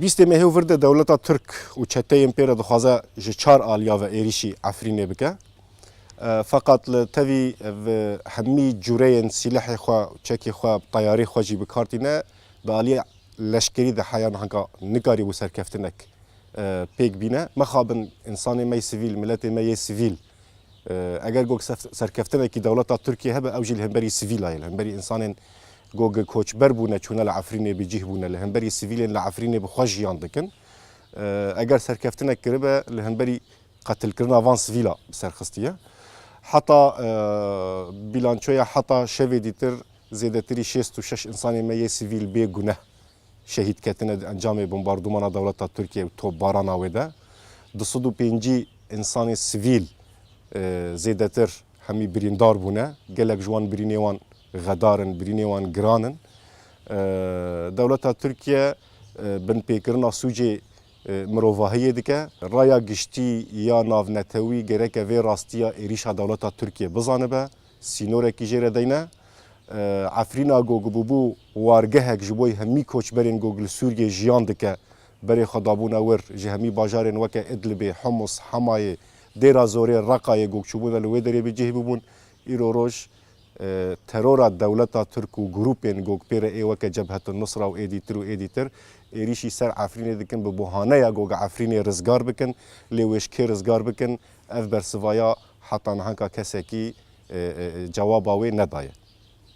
Bîstê mehêv de dewleta Türk û çeteyên pê re dixwaze ji 4 aliya ve êrişî Efrînê bike. Fakat li tevî hemî cûreyên sîlehê xwe çekê xwe tayarê xwe jî bikartîne bi aliyê leşkerî de heya niha nikarî wî serkeftinek pêk bîne. Mexabin insanê me sivîl, milletê me yê sivîl eger gog serkeftinekî dewleta Tirkiye hebe ew jî li hemberî sivîla ye, li hemberî insanên gog koçber bûne çûne li Efrînê bicih bûne, li hemberî sivîlên li Efrînê bi xwe jiyan dikin. Eger serkeftinek kiribe li hemberî qetilkirina van sivîla serxistiye. Heta bilançoya heta şevê dîtir zêdetirî 66 insanê me yê sivîl bê guneh şehîd ketine encamê bombardûmana dewleta Tirkiye topbarana wê de. 205 insanê sivîl zêdetir hemî birîndar bûne. Gelek ji wan birînê wan xedarin, birînê wan giranin. Dewleta Tirkiye bin pêkirina sûcê mirovahiyê dike. Raya giştî ya navnetewî gereke vê rastiya êrişa dewleta Tirkiye bizanibe. Sînorekî jê re deyne. Efrîna gog bûbû wargehek ji bo hemî koçberên gog li Sûriyê jiyan dike berê xwedabûna wir ji hemî bajarên weke Idlibê, Humus, Hemayê, Dêra Zorê, Reqayê gog çûbûne li wê derê bicih bûbûn. Îro roj terora dewleta Tirk û grûpên gog pê re ê weke Cebhetun Nusra û êdî tir êrişî ser Efrînê dikin bi buhaneya gog Efrînê rizgar bikin, lê wêşkê rizgar bikin. Ev bersivaya heta nihanka kesekî cewaba wê nedaye.